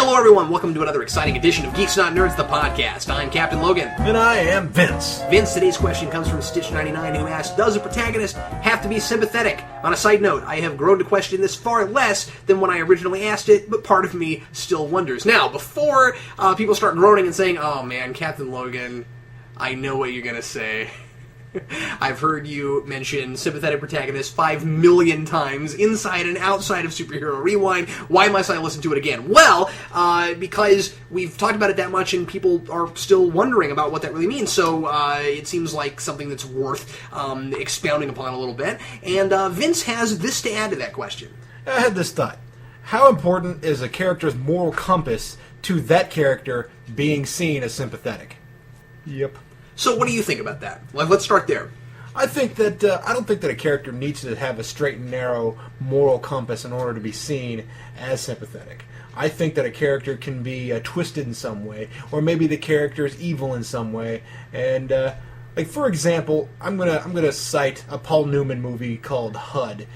Hello everyone, welcome to another exciting edition of Geeks Not Nerds, the podcast. I'm Captain Logan. And I am Vince. Vince, today's question comes from Stitch99, who asks, does a protagonist have to be sympathetic? On a side note, I have grown to question this far less than when I originally asked it, but part of me still wonders. Now, before people start groaning and saying, oh man, Captain Logan, I know what you're gonna say. I've heard you mention sympathetic protagonists 5 million times inside and outside of Superhero Rewind. Why must I listen to it again? Well, because we've talked about it that much and people are still wondering about what that really means. So it seems like something that's worth expounding upon a little bit. And Vince has this to add to that question. I had this thought. How important is a character's moral compass to that character being seen as sympathetic? Yep. So what do you think about that? Well, let's start there. I think that I don't think that a character needs to have a straight and narrow moral compass in order to be seen as sympathetic. I think that a character can be twisted in some way, or maybe the character is evil in some way. And like for example, I'm gonna cite a Paul Newman movie called HUD.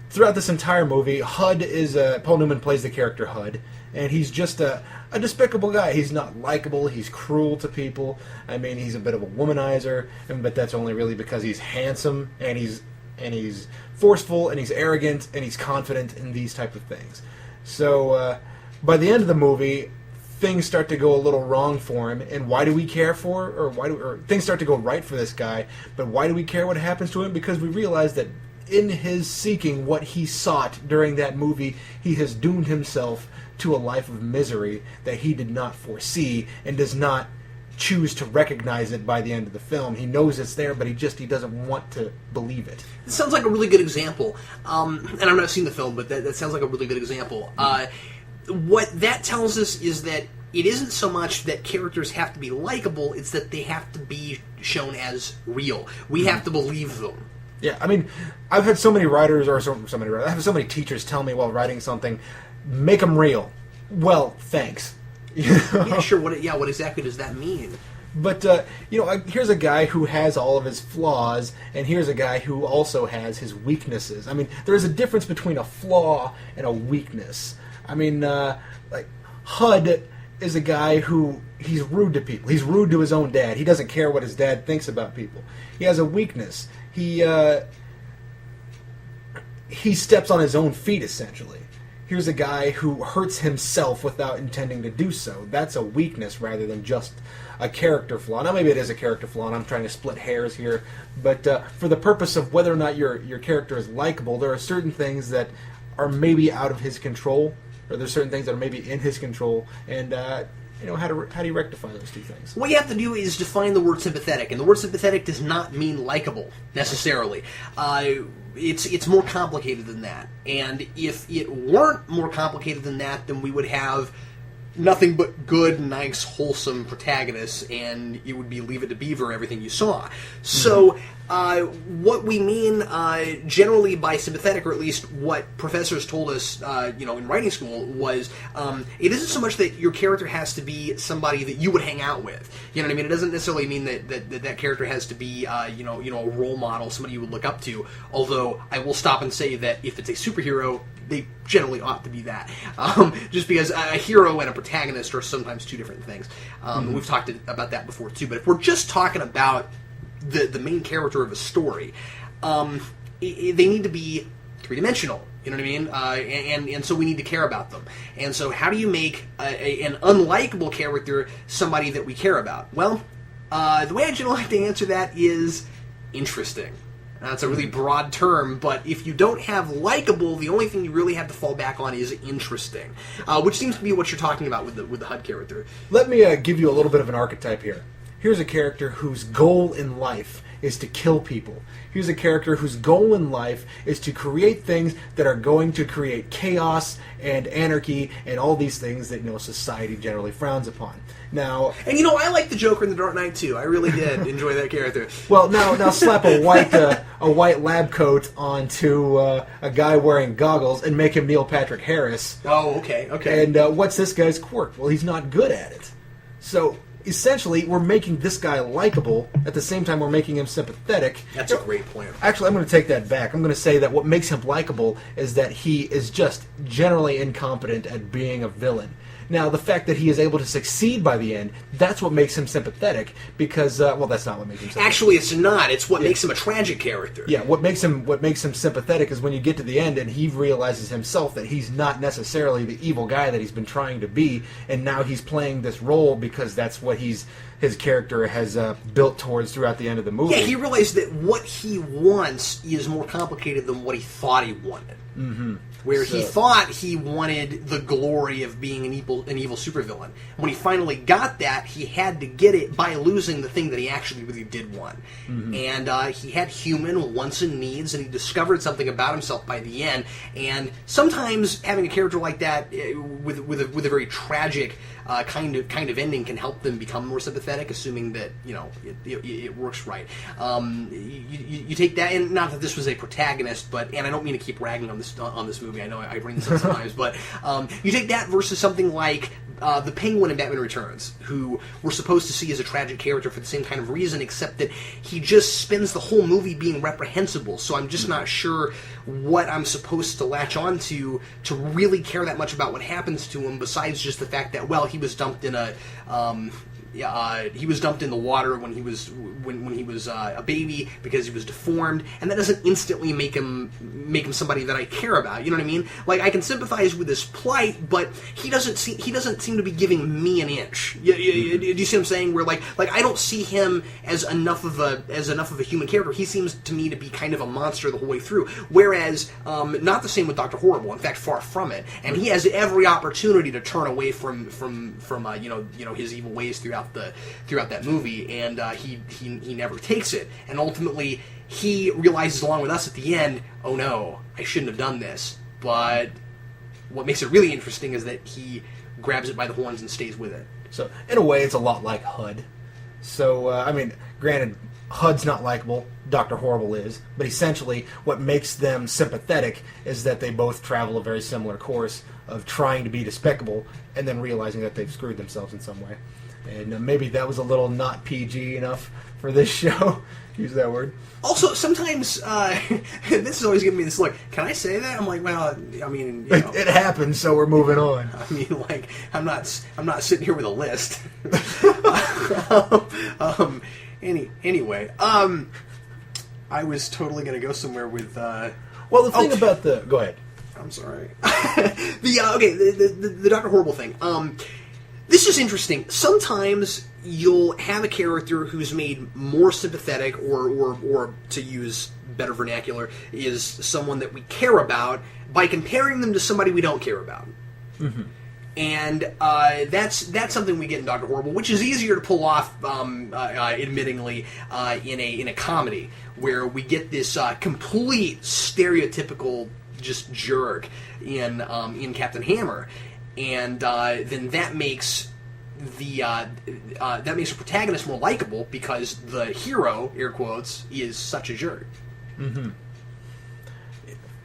Throughout this entire movie, HUD is Paul Newman plays the character HUD, and he's just a despicable guy. He's not likable. He's cruel to people. I mean, he's a bit of a womanizer, but that's only really because he's handsome and he's forceful and he's arrogant and he's confident in these type of things. So by the end of the movie, things start to go a little wrong for him. And why do we care for, or things start to go right for this guy? But why do we care what happens to him? Because we realize that in his seeking what he sought during that movie, he has doomed himself to a life of misery that he did not foresee and does not choose to recognize it by the end of the film. He knows it's there, but he doesn't want to believe it. It sounds like a really good example. And I've not seen the film, but that sounds like a really good example. What that tells us is that it isn't so much that characters have to be likable, it's that they have to be shown as real. We have to believe them. Yeah, I mean, I've had so many writers, or I have so many teachers tell me while writing something, make them real. Well, thanks. Yeah, sure. What exactly does that mean? But, here's a guy who has all of his flaws, and here's a guy who also has his weaknesses. I mean, there is a difference between a flaw and a weakness. I mean, like, HUD is a guy who, he's rude to people. He's rude to his own dad. He doesn't care what his dad thinks about people. He has a weakness. He steps on his own feet, essentially. Here's a guy who hurts himself without intending to do so. That's a weakness rather than just a character flaw. Now, maybe it is a character flaw, and I'm trying to split hairs here. But for the purpose of whether or not your character is likable, there are certain things that are maybe out of his control, or there's certain things that are maybe in his control, and how do you rectify those two things? What you have to do is define the word sympathetic, and the word sympathetic does not mean likable, necessarily. It's more complicated than that. And if it weren't more complicated than that, then we would have nothing but good, nice, wholesome protagonists, and it would be Leave It to Beaver, everything you saw. So, what we mean generally by sympathetic, or at least what professors told us, in writing school, was it isn't so much that your character has to be somebody that you would hang out with. You know what I mean? It doesn't necessarily mean that character has to be, a role model, somebody you would look up to. Although I will stop and say that if it's a superhero, they generally ought to be that. Just because a hero and a protagonist are sometimes two different things. We've talked about that before too. But if we're just talking about the main character of a story, they need to be three-dimensional. You know what I mean? And so we need to care about them. And so how do you make an unlikable character somebody that we care about? Well, the way I generally like to answer that is interesting. That's a really broad term, but if you don't have likable, the only thing you really have to fall back on is interesting, which seems to be what you're talking about with the HUD character. Let me give you a little bit of an archetype here. Here's a character whose goal in life is to kill people. Here's a character whose goal in life is to create things that are going to create chaos and anarchy and all these things that society generally frowns upon. Now, and I like the Joker in The Dark Knight too. I really did enjoy that character. Well, now slap a white lab coat onto a guy wearing goggles and make him Neil Patrick Harris. Oh, okay. And what's this guy's quirk? Well, he's not good at it. So essentially, we're making this guy likable at the same time we're making him sympathetic. That's a great point. Actually, I'm going to take that back. I'm going to say that what makes him likable is that he is just generally incompetent at being a villain. Now, the fact that he is able to succeed by the end, that's what makes him sympathetic, because, well, that's not what makes him sympathetic. Actually, it's not. It's what makes him a tragic character. Yeah, what makes him sympathetic is when you get to the end and he realizes himself that he's not necessarily the evil guy that he's been trying to be, and now he's playing this role because that's what his character has built towards throughout the end of the movie. Yeah, he realized that what he wants is more complicated than what he thought he wanted. Mm-hmm. Where he thought he wanted the glory of being an evil supervillain. When he finally got that, he had to get it by losing the thing that he actually really did want. Mm-hmm. And he had human wants and needs, and he discovered something about himself by the end. And sometimes having a character like that with a very tragic kind of ending can help them become more sympathetic, assuming that it works right. You take that, and not that this was a protagonist, and I don't mean to keep ragging on this movie. I know I bring this up sometimes, but you take that versus something like the Penguin in Batman Returns, who we're supposed to see as a tragic character for the same kind of reason, except that he just spends the whole movie being reprehensible. So I'm just not sure what I'm supposed to latch on to really care that much about what happens to him, besides just the fact that, well, he was dumped in he was dumped in the water when he was a baby because he was deformed, and that doesn't instantly make him somebody that I care about. You know what I mean? Like, I can sympathize with his plight, but he doesn't seem to be giving me an inch. Do you see what I'm saying? Where like I don't see him as enough of a human character. He seems to me to be kind of a monster the whole way through. Whereas not the same with Dr. Horrible. In fact, far from it. And he has every opportunity to turn away from his evil ways throughout that movie, and he never takes it. And ultimately, he realizes along with us at the end, oh no, I shouldn't have done this. But what makes it really interesting is that he grabs it by the horns and stays with it. So, in a way, it's a lot like HUD. So, granted, HUD's not likable, Dr. Horrible is, but essentially what makes them sympathetic is that they both travel a very similar course of trying to be despicable and then realizing that they've screwed themselves in some way. And maybe that was a little not PG enough for this show. Use that word. Also, sometimes this is always giving me this look. Can I say that? I'm like, well, I mean, it happens, so we're moving on. I mean, like, I'm not sitting here with a list. Anyway, I was totally going to go somewhere with. Well, the thing about the. Go ahead. I'm sorry. The Dr. Horrible thing. This is interesting. Sometimes you'll have a character who's made more sympathetic, or to use better vernacular, is someone that we care about by comparing them to somebody we don't care about. Mm-hmm. And that's something we get in Dr. Horrible, which is easier to pull off, admittingly, in a comedy, where we get this complete stereotypical just jerk in Captain Hammer. And then that makes the protagonist more likable because the hero, air quotes, is such a jerk. Mm-hmm.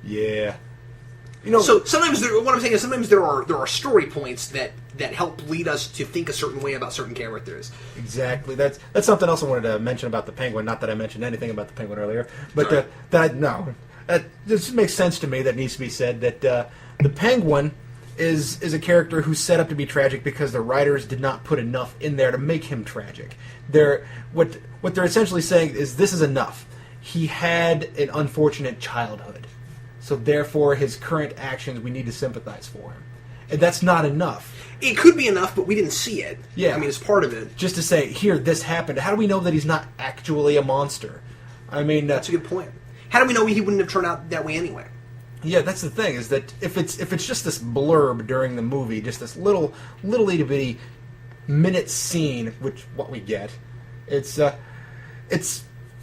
Yeah. So sometimes what I'm saying is sometimes there are story points that help lead us to think a certain way about certain characters. Exactly. That's something else I wanted to mention about the Penguin. Not that I mentioned anything about the Penguin earlier, but that just makes sense to me. That needs to be said. That the Penguin is a character who's set up to be tragic because the writers did not put enough in there to make him tragic. What they're essentially saying is this is enough. He had an unfortunate childhood, so therefore his current actions we need to sympathize for him. And that's not enough. It could be enough, but we didn't see it. Yeah. I mean, it's part of it. Just to say, here, this happened. How do we know that he's not actually a monster? I mean... that's a good point. How do we know he wouldn't have turned out that way anyway? Yeah, that's the thing, is that if it's just this blurb during the movie, just this little itty-bitty minute scene, which what we get, it's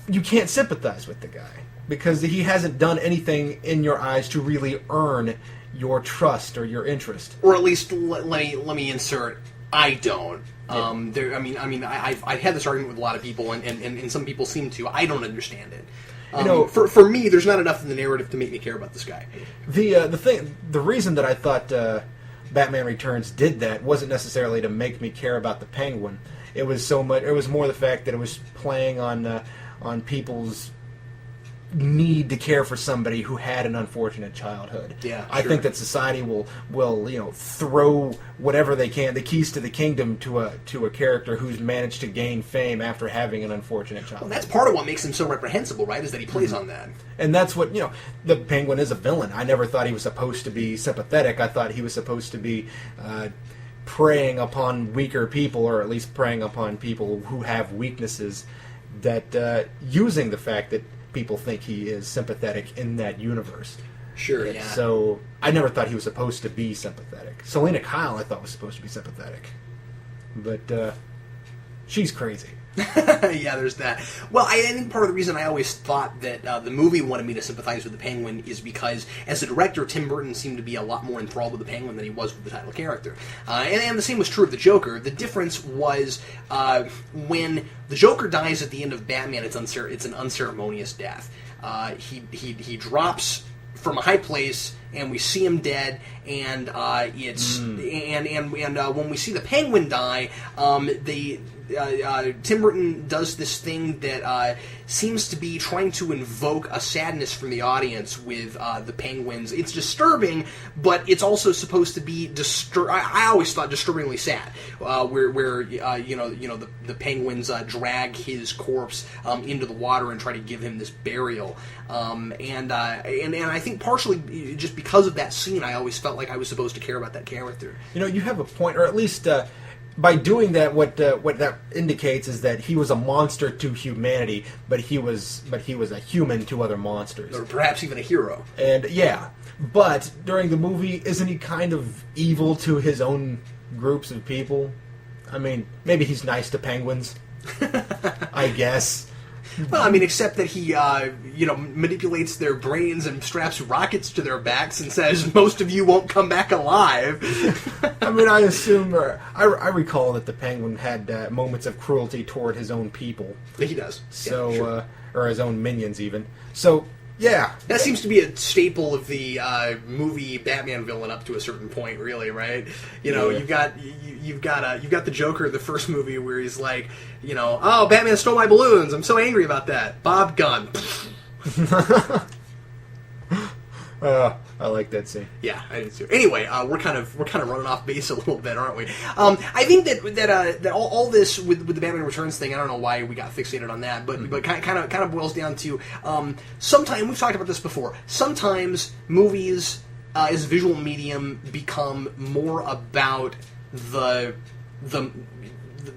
you can't sympathize with the guy because he hasn't done anything in your eyes to really earn your trust or your interest. Or at least let me insert. I don't. Yeah. I've had this argument with a lot of people, and some people seem to. I don't understand it. For me, there's not enough in the narrative to make me care about this guy. The reason that I thought Batman Returns did that wasn't necessarily to make me care about the Penguin. It was so much. It was more the fact that it was playing on people's need to care for somebody who had an unfortunate childhood. Yeah, I sure. think that society will throw whatever they can, the keys to the kingdom, to a character who's managed to gain fame after having an unfortunate childhood. Well, that's part of what makes him so reprehensible, right? Is that he plays on that. And that's what, the Penguin is a villain. I never thought he was supposed to be sympathetic. I thought he was supposed to be preying upon weaker people, or at least preying upon people who have weaknesses, that using the fact that people think he is sympathetic in that universe. Sure, yeah. So I never thought he was supposed to be sympathetic. Selena Kyle I thought was supposed to be sympathetic. But she's crazy. Yeah, there's that. Well, I think part of the reason I always thought that the movie wanted me to sympathize with the Penguin is because, as a director, Tim Burton seemed to be a lot more enthralled with the Penguin than he was with the title character. And the same was true of the Joker. The difference was when the Joker dies at the end of Batman, it's an unceremonious death. He drops from a high place, and we see him dead, and when we see the Penguin die, Tim Burton does this thing that seems to be trying to invoke a sadness from the audience with the Penguins. It's disturbing, but it's also supposed to be I always thought disturbingly sad, where the Penguins drag his corpse into the water and try to give him this burial. And I think partially just because of that scene, I always felt like I was supposed to care about that character. You have a point, or at least by doing that, what that indicates is that he was a monster to humanity, but he was a human to other monsters, Or perhaps even a hero. And yeah, but during the movie, isn't he kind of evil to his own groups of people? I mean, maybe he's nice to penguins, I guess. Well, I mean, except that he, manipulates their brains and straps rockets to their backs and says, "Most of you won't come back alive." I mean, I assume, I recall that the Penguin had moments of cruelty toward his own people. He does. So, yeah, sure. Or his own minions, even. So, yeah. That seems to be a staple of the movie Batman villain up to a certain point, really, right? Yeah. You've got the Joker, the first movie, where he's like, "Oh, Batman stole my balloons. I'm so angry about that. Bob Gunn." I like that scene. Yeah, I do too. Anyway, we're kind of running off base a little bit, aren't we? I think that all this with the Batman Returns thing, I don't know why we got fixated on that, but kind of boils down to sometimes, we've talked about this before. Sometimes movies as a visual medium become more about the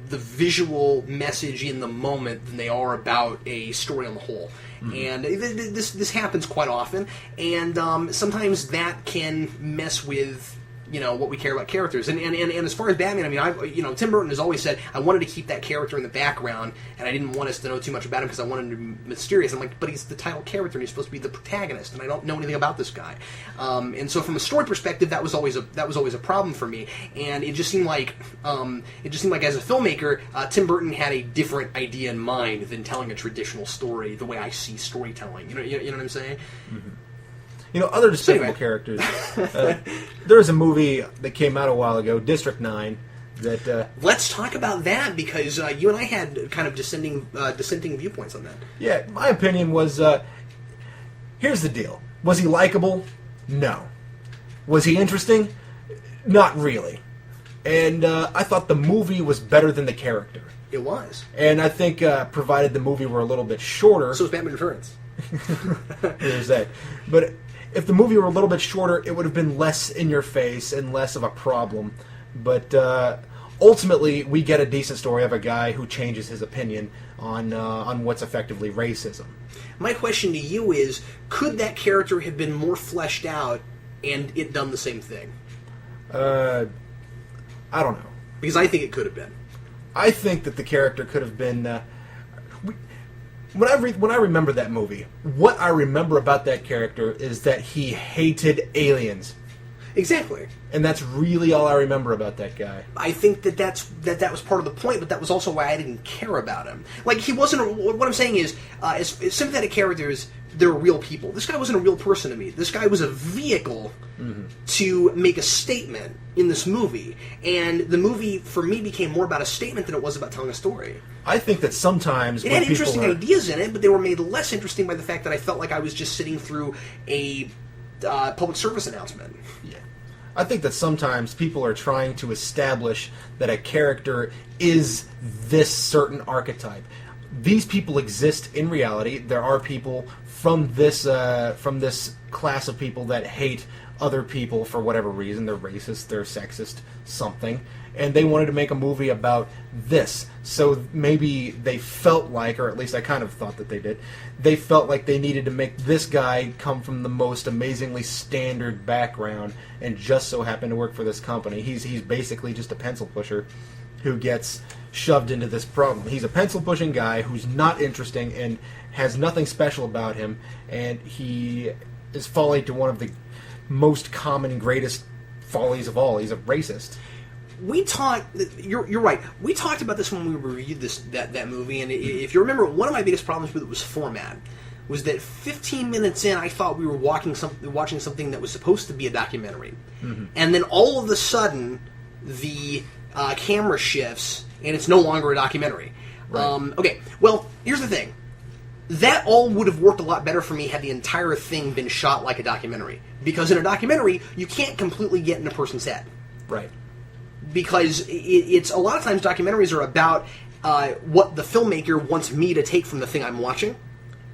visual message in the moment than they are about a story on the whole. Mm-hmm. And this happens quite often, and sometimes that can mess with what we care about characters. And as far as Batman, I mean, Tim Burton has always said, I wanted to keep that character in the background, and I didn't want us to know too much about him because I wanted him to be mysterious. I'm like, but he's the title character, and he's supposed to be the protagonist, and I don't know anything about this guy. And so from a story perspective, that was always a problem for me. And it just seemed like as a filmmaker, Tim Burton had a different idea in mind than telling a traditional story the way I see storytelling. You know what I'm saying? Mm-hmm. Other despicable characters. There was a movie that came out a while ago, District 9, that... Let's talk about that, because you and I had kind of dissenting viewpoints on that. Yeah, my opinion was... here's the deal. Was he likable? No. Was he interesting? Not really. And I thought the movie was better than the character. It was. And I think, provided the movie were a little bit shorter... So was Batman Returns. There's that. But... if the movie were a little bit shorter, it would have been less in your face and less of a problem. But ultimately, we get a decent story of a guy who changes his opinion on what's effectively racism. My question to you is, could that character have been more fleshed out and it done the same thing? I don't know. Because I think it could have been. I think that the character could have been... When I remember that movie, what I remember about that character is that he hated aliens. Exactly. And that's really all I remember about that guy. I think that was part of the point, but that was also why I didn't care about him. Like, he wasn't... What I'm saying is, as sympathetic characters, they're real people. This guy wasn't a real person to me. This guy was a vehicle to make a statement in this movie. And the movie, for me, became more about a statement than it was about telling a story. I think that sometimes it had interesting ideas in it, but they were made less interesting by the fact that I felt like I was just sitting through a public service announcement. Yeah. I think that sometimes people are trying to establish that a character is this certain archetype. These people exist in reality. There are people from this class of people that hate other people for whatever reason. They're racist, they're sexist, something. And they wanted to make a movie about this. So maybe they felt like, or at least I kind of thought that they did, they felt like they needed to make this guy come from the most amazingly standard background and just so happen to work for this company. He's basically just a pencil pusher who gets shoved into this problem. He's a pencil pushing guy who's not interesting and has nothing special about him, and he is falling to one of the most common and greatest follies of all. He's a racist. We talked. You're right. We talked about this when we reviewed that movie, and if you remember, one of my biggest problems with it was format. Was that 15 minutes in, I thought we were watching something that was supposed to be a documentary, and then all of a sudden, the camera shifts, and it's no longer a documentary. Right. Okay. Well, here's the thing. That all would have worked a lot better for me had the entire thing been shot like a documentary. Because in a documentary, you can't completely get in a person's head. Right. Because it's a lot of times documentaries are about what the filmmaker wants me to take from the thing I'm watching.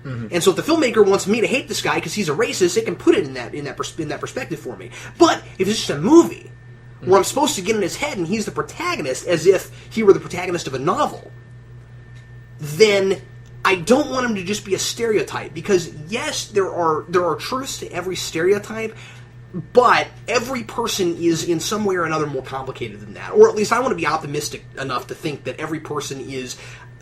And so if the filmmaker wants me to hate this guy because he's a racist, it can put it in that perspective for me. But if it's just a movie where I'm supposed to get in his head and he's the protagonist as if he were the protagonist of a novel, then I don't want him to just be a stereotype, because yes, there are truths to every stereotype, but every person is in some way or another more complicated than that. Or at least I want to be optimistic enough to think that every person is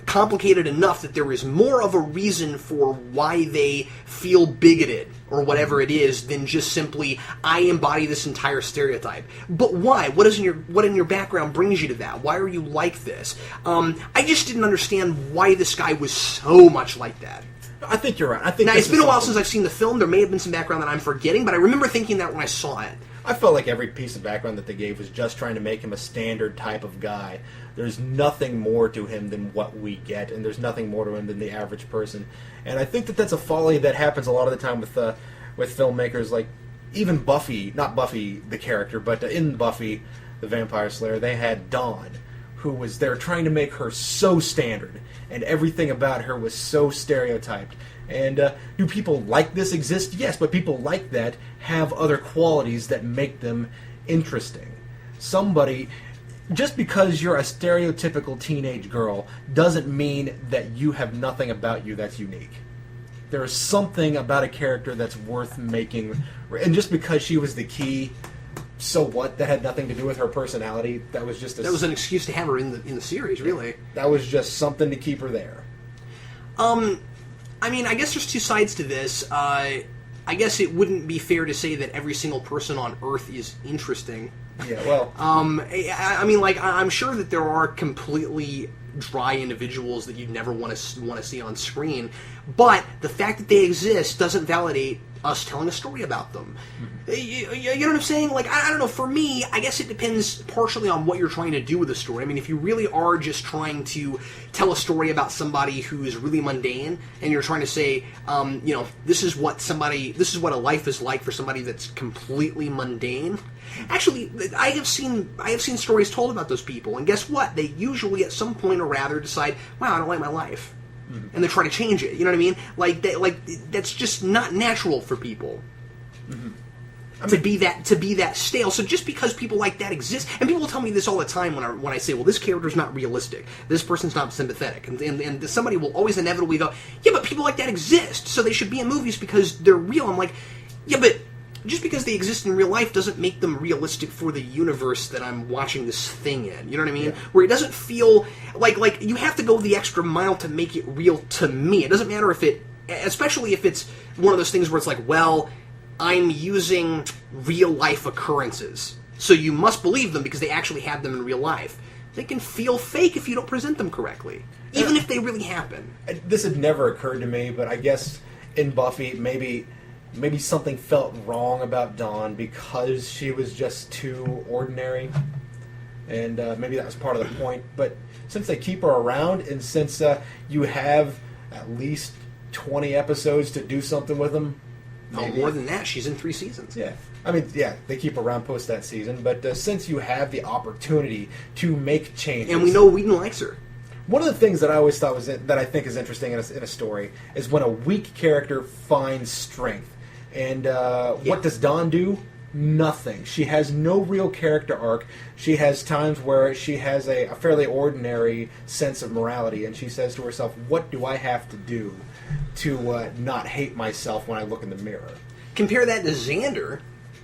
complicated enough that there is more of a reason for why they feel bigoted or whatever it is than just simply, I embody this entire stereotype. But why? What in your background brings you to that? Why are you like this? I just didn't understand why this guy was so much like that. I think you're right. I think now, it's been a while since I've seen the film. There may have been some background that I'm forgetting, but I remember thinking that when I saw it. I felt like every piece of background that they gave was just trying to make him a standard type of guy. There's nothing more to him than what we get, and there's nothing more to him than the average person. And I think that that's a folly that happens a lot of the time with filmmakers, like even Buffy, not Buffy the character, but in Buffy the Vampire Slayer, they had Dawn, they were trying to make her so standard, and everything about her was so stereotyped. And do people like this exist? Yes, but people like that have other qualities that make them interesting. Just because you're a stereotypical teenage girl doesn't mean that you have nothing about you that's unique. There is something about a character that's worth making, and just because she was the key, so what? That had nothing to do with her personality. That was just that was an excuse to have her in the series, really. That was just something to keep her there. I mean, I guess there's two sides to this. I guess it wouldn't be fair to say that every single person on Earth is interesting. Yeah, well... I mean, like, I'm sure that there are completely dry individuals that you'd never want to see on screen, but the fact that they exist doesn't validate us telling a story about them. You know what I'm saying? Like, I don't know, for me, I guess it depends partially on what you're trying to do with the story. I mean, if you really are just trying to tell a story about somebody who's really mundane, and you're trying to say, this is what a life is like for somebody that's completely mundane. Actually, I have seen stories told about those people, and guess what? They usually, at some point or rather, decide, wow, I don't like my life. And they try to change it. You know what I mean? Like that's just not natural for people to be that stale. So just because people like that exist, and people tell me this all the time when I say, well, this character's not realistic, this person's not sympathetic, and somebody will always inevitably go, yeah, but people like that exist, so they should be in movies because they're real. I'm like, yeah, but just because they exist in real life doesn't make them realistic for the universe that I'm watching this thing in. You know what I mean? Yeah. Where it doesn't feel like you have to go the extra mile to make it real to me. It doesn't matter especially if it's one of those things where it's like, well, I'm using real-life occurrences. So you must believe them because they actually have them in real life. They can feel fake if you don't present them correctly, even if they really happen. This had never occurred to me, but I guess in Buffy, maybe something felt wrong about Dawn because she was just too ordinary, and maybe that was part of the point. But since they keep her around, and since you have at least 20 episodes to do something with them, maybe. More than that, she's in 3 seasons. Yeah. I mean, yeah, they keep her around post that season, but since you have the opportunity to make changes... And we know Whedon likes her. One of the things that I always thought that I think is interesting in a story is when a weak character finds strength. And what does Dawn do? Nothing. She has no real character arc. She has times where she has a fairly ordinary sense of morality, and she says to herself, what do I have to do to not hate myself when I look in the mirror? Compare that to Xander,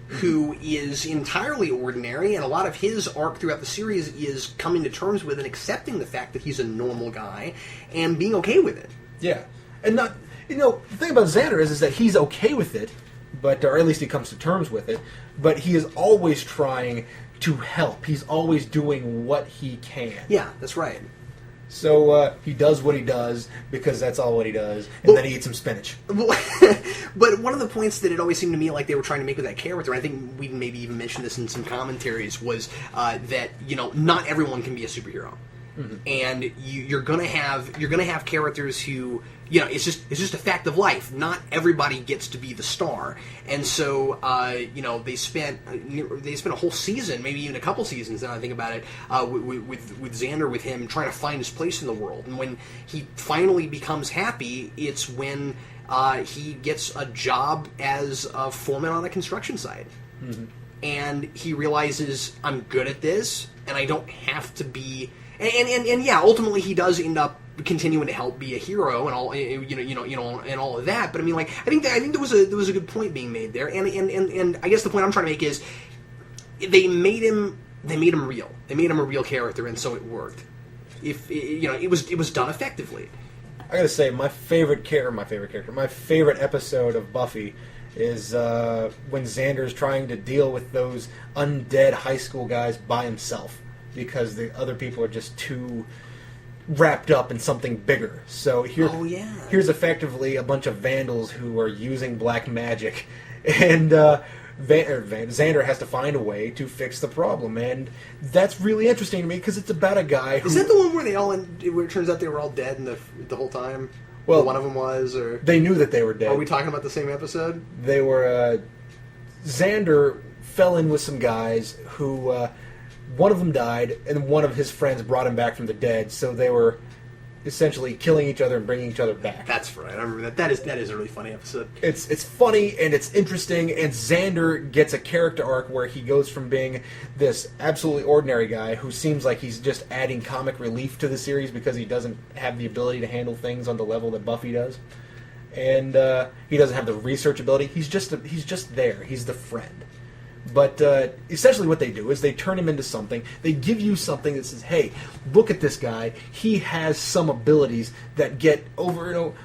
who is entirely ordinary, and a lot of his arc throughout the series is coming to terms with and accepting the fact that he's a normal guy and being okay with it. Yeah. And not, the thing about Xander is that he's okay with it, but or at least he comes to terms with it, but he is always trying to help. He's always doing what he can. Yeah, that's right. So he does what he does because that's all what he does, and then he eats some spinach. But one of the points that it always seemed to me like they were trying to make with that character, and I think we maybe even mentioned this in some commentaries, was that not everyone can be a superhero. Mm-hmm. And you're gonna have characters who it's just a fact of life. Not everybody gets to be the star, and so they spent a whole season, maybe even a couple seasons. Now I think about it, with Xander, with him trying to find his place in the world. And when he finally becomes happy, it's when he gets a job as a foreman on a construction site, mm-hmm. and he realizes I'm good at this, and I don't have to be. And yeah, ultimately he does end up continuing to help be a hero and all, and all of that. But I mean, I think there was a good point being made there. And I guess the point I'm trying to make is they made him real. They made him a real character, and so it worked. It was done effectively. I gotta say, my favorite episode of Buffy is when Xander's trying to deal with those undead high school guys by himself, because the other people are just too wrapped up in something bigger. So here's effectively a bunch of vandals who are using black magic, and Xander has to find a way to fix the problem, and that's really interesting to me because it's about a guy who... Is that the one where where it turns out they were all dead the whole time? Well, one of them was, or... They knew that they were dead. Are we talking about the same episode? They were... Xander fell in with some guys who... one of them died, and one of his friends brought him back from the dead, so they were essentially killing each other and bringing each other back. That's right. I remember that. That is a really funny episode. It's funny, and it's interesting, and Xander gets a character arc where he goes from being this absolutely ordinary guy who seems like he's just adding comic relief to the series because he doesn't have the ability to handle things on the level that Buffy does, and he doesn't have the research ability. He's just there. He's the friend. But essentially what they do is they turn him into something. They give you something that says, hey, look at this guy. He has some abilities that get overshadowed.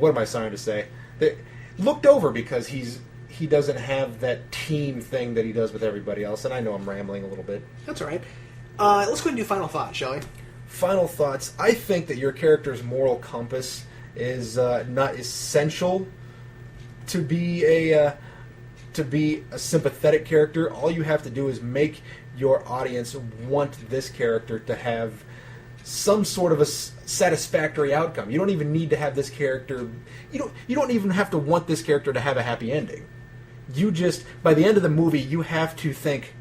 What am I trying to say? They're looked over because he doesn't have that team thing that he does with everybody else. And I know I'm rambling a little bit. That's all right. Let's go ahead and do final thoughts, shall we? Final thoughts. I think that your character's moral compass is not essential to be a sympathetic character. All you have to do is make your audience want this character to have some sort of a satisfactory outcome. You don't even need to have this character... You don't even have to want this character to have a happy ending. You just... By the end of the movie, you have to think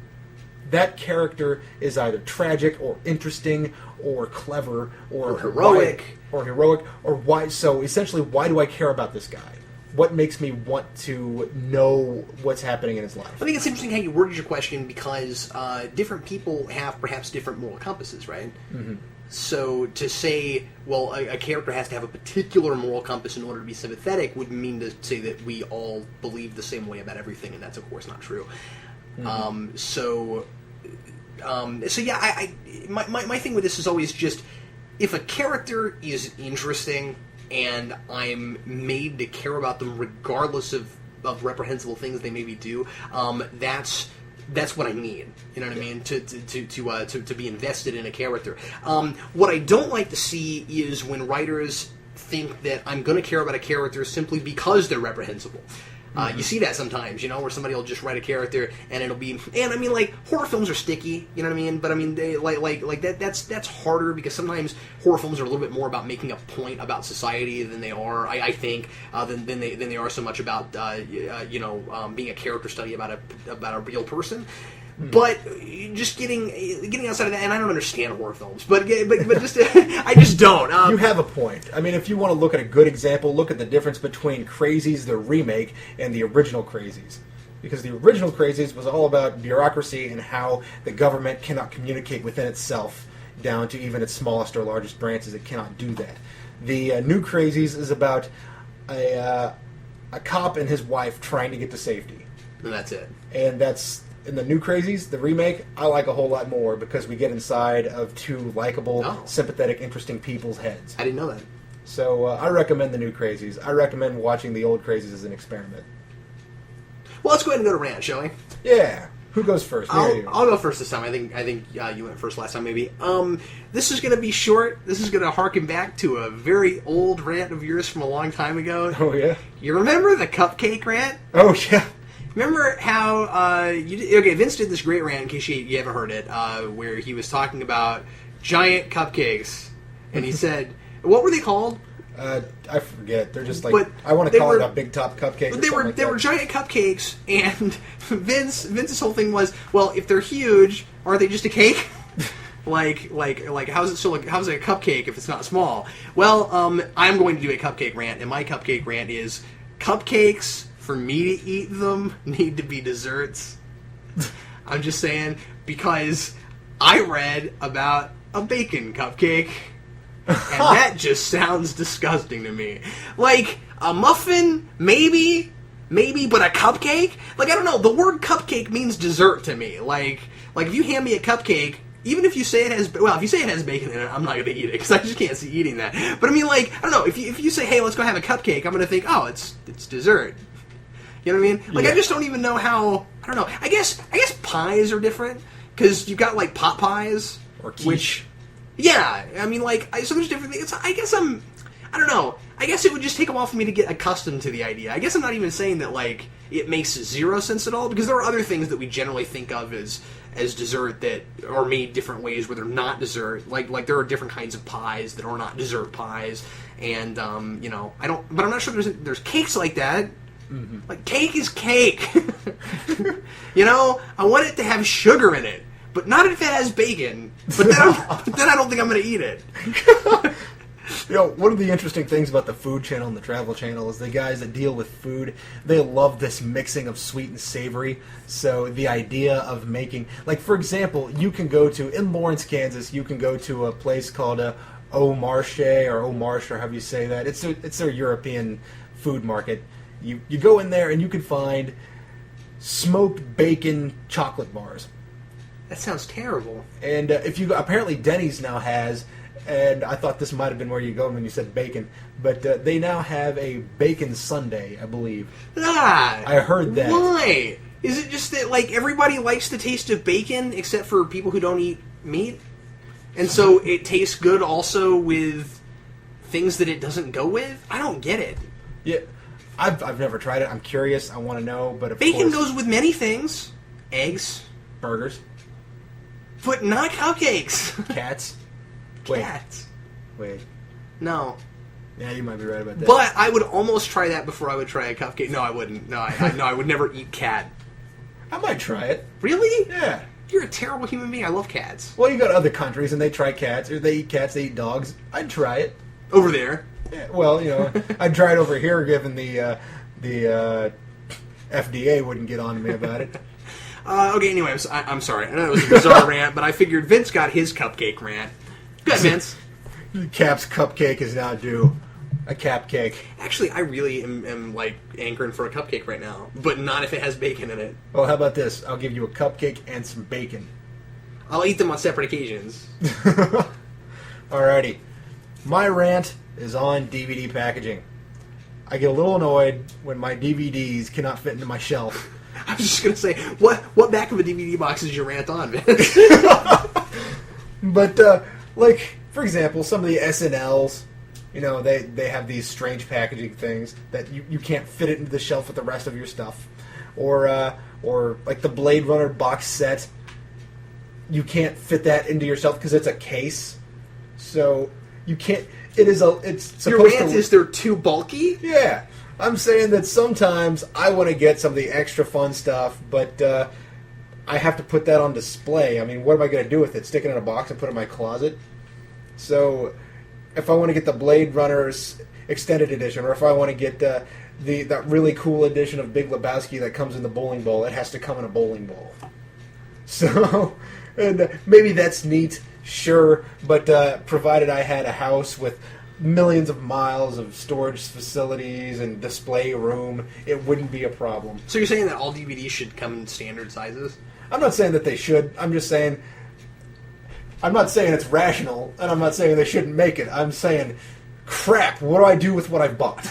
that character is either tragic or interesting or clever or heroic. Why... So, essentially, why do I care about this guy? What makes me want to know what's happening in his life? I think it's interesting how you worded your question because different people have perhaps different moral compasses, right? Mm-hmm. So to say, well, a character has to have a particular moral compass in order to be sympathetic would mean to say that we all believe the same way about everything, and that's, of course, not true. Mm-hmm. So yeah, my thing with this is always just, if a character is interesting and I'm made to care about them regardless of of reprehensible things they maybe do, that's what I need. You know what I mean? To be invested in a character. What I don't like to see is when writers think that I'm going to care about a character simply because they're reprehensible. You see that sometimes, where somebody will just write a character and it'll be, and I mean, like, horror films are sticky, you know what I mean? But I mean, they like that's harder because sometimes horror films are a little bit more about making a point about society than they are, I think, than they are so much about being a character study about a real person. But just getting outside of that, and I don't understand horror films, but just I just don't. You have a point. I mean, if you want to look at a good example, look at the difference between Crazies, the remake, and the original Crazies. Because the original Crazies was all about bureaucracy and how the government cannot communicate within itself, down to even its smallest or largest branches. It cannot do that. The new Crazies is about a cop and his wife trying to get to safety. And that's it. And that's... In the new Crazies, the remake, I like a whole lot more because we get inside of two likable, sympathetic, interesting people's heads. I didn't know that. So I recommend the new Crazies. I recommend watching the old Crazies as an experiment. Well, let's go ahead and go to rant, shall we? Yeah. Who goes first? I'll go first this time. I think you went first last time, maybe. This is going to be short. This is going to harken back to a very old rant of yours from a long time ago. Oh, yeah? You remember the cupcake rant? Oh, yeah. Remember how Vince did this great rant, in case you haven't heard it, where he was talking about giant cupcakes, and he said, what were they called? I forget. They're just like, I want to call it a big top cupcake. They were giant cupcakes, and Vince's whole thing was, well, if they're huge, aren't they just a cake? like how's it a cupcake if it's not small? Well, I'm going to do a cupcake rant, and my cupcake rant is cupcakes. For me to eat them, need to be desserts. I'm just saying, because I read about a bacon cupcake, and that just sounds disgusting to me. Like, a muffin, maybe, but a cupcake? Like, I don't know, the word cupcake means dessert to me. Like if you hand me a cupcake, even if you say it has, if you say it has bacon in it, I'm not going to eat it, because I just can't see eating that. But I mean, like, I don't know, if you say, hey, let's go have a cupcake, I'm going to think, oh, it's dessert. You know what I mean? Like, yeah. I just don't even know how... I don't know. I guess pies are different, because you've got, like, pot pies. Or quiche. Yeah. I mean, like, so there's different things. I guess I don't know. I guess it would just take a while for me to get accustomed to the idea. I guess I'm not even saying that, like, it makes zero sense at all, because there are other things that we generally think of as dessert that are made different ways where they're not dessert. Like there are different kinds of pies that are not dessert pies. And, but I'm not sure there's cakes like that. Mm-hmm. Like, cake is cake. I want it to have sugar in it, but not if it has bacon. But then I don't think I'm going to eat it. One of the interesting things about the Food Channel and the Travel Channel is the guys that deal with food, they love this mixing of sweet and savory. So the idea of making, like, for example, in Lawrence, Kansas, you can go to a place called Au Marché, or Au Marche, or however you say that. It's their European food market. You go in there and you can find smoked bacon chocolate bars. That sounds terrible. And apparently Denny's now has, and I thought this might have been where you go when you said bacon, but they now have a bacon sundae, I believe. I heard that. Why? Is it just that, like, everybody likes the taste of bacon except for people who don't eat meat? And so it tastes good also with things that it doesn't go with? I don't get it. Yeah. I've never tried it. I'm curious. I want to know. But bacon goes with many things. Eggs. Burgers. But not cupcakes. Cats. Cats. Wait. No. Yeah, you might be right about that. But I would almost try that before I would try a cupcake. No, I wouldn't. No, I would never eat cat. I might try it. Really? Yeah. You're a terrible human being. I love cats. Well, you go to other countries and they try cats, or they eat cats, they eat dogs. I'd try it. Over there. Yeah, well, I'd try it over here, given the FDA wouldn't get on to me about it. Okay, anyway, I'm sorry. I know it was a bizarre rant, but I figured Vince got his cupcake rant. Good, Vince. Cap's cupcake is now due. A cap cake. Actually, I really am like, anchoring for a cupcake right now, but not if it has bacon in it. Well, how about this? I'll give you a cupcake and some bacon. I'll eat them on separate occasions. Alrighty. My rant is on DVD packaging. I get a little annoyed when my DVDs cannot fit into my shelf. I was just gonna say, what back of a DVD box is your rant on, Vince? But like, for example, some of the SNLs, you know, they have these strange packaging things that you can't fit it into the shelf with the rest of your stuff, or like the Blade Runner box set, you can't fit that into your shelf because it's a case, so you can't. It's supposed Your rant is they're too bulky? Yeah. I'm saying that sometimes I want to get some of the extra fun stuff, but I have to put that on display. I mean, what am I going to do with it? Stick it in a box and put it in my closet? So if I want to get the Blade Runner's extended edition, or if I want to get that really cool edition of Big Lebowski that comes in the bowling ball, it has to come in a bowling ball. So, and maybe that's neat. Sure, but provided I had a house with millions of miles of storage facilities and display room, it wouldn't be a problem. So you're saying that all DVDs should come in standard sizes? I'm not saying that they should. I'm saying it's rational, and I'm not saying they shouldn't make it. I'm saying, crap, what do I do with what I've bought?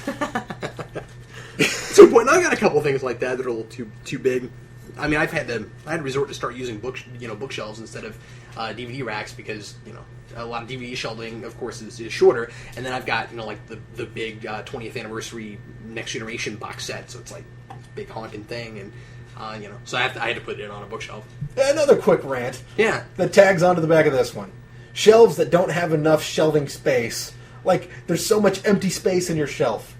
So, when I got a couple things like that that are a little too big. I mean, I had to resort to start using bookshelves instead of DVD racks because a lot of DVD shelving, of course, is shorter. And then I've got like the big 20th anniversary Next Generation box set, so it's like this big honking thing, and so I had to put it on a bookshelf. Another quick rant. Yeah, that tags onto the back of this one: shelves that don't have enough shelving space. Like, there's so much empty space in your shelf.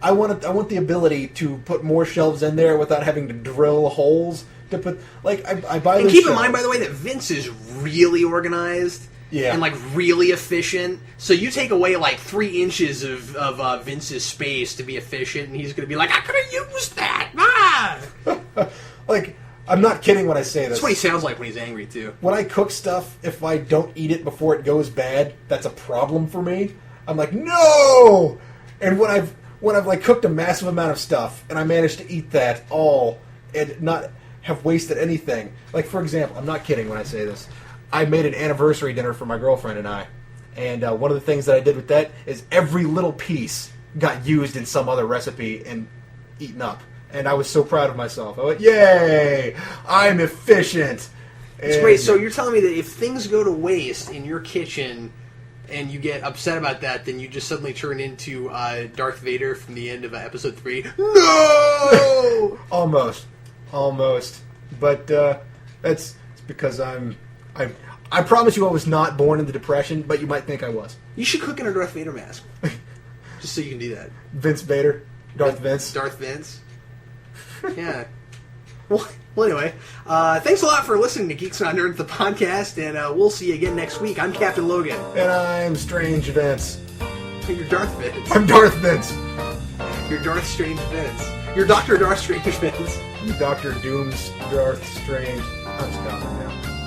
I want the ability to put more shelves in there without having to drill holes to put. Like, I buy. And keep in mind, by the way, that Vince is really organized. Yeah. And like really efficient. So you take away like 3 inches of Vince's space to be efficient, and he's going to be like, I could have used that. Ah! Like, I'm not kidding when I say this. That's what he sounds like when he's angry too. When I cook stuff, if I don't eat it before it goes bad, that's a problem for me. I'm like, no. And when I've like cooked a massive amount of stuff and I managed to eat that all and not have wasted anything. Like, for example, I'm not kidding when I say this. I made an anniversary dinner for my girlfriend and I. And one of the things that I did with that is every little piece got used in some other recipe and eaten up. And I was so proud of myself. I went, yay! I'm efficient! It's great. So you're telling me that if things go to waste in your kitchen and you get upset about that, then you just suddenly turn into Darth Vader from the end of episode 3. No! Almost. But it's because I promise you I was not born in the Depression, but you might think I was. You should cook in a Darth Vader mask. Just so you can do that. Vince Vader? Darth Vince? Darth Vince. Yeah. Well, anyway, thanks a lot for listening to Geeks Not Nerds, the podcast, and we'll see you again next week. I'm Captain Logan. And I'm Strange Vince. You're Darth Vince. I'm Darth Vince. You're Darth Strange Vince. You're Dr. Darth Strange Vince. Dr. Doom's Darth Strange. I'm stopping now.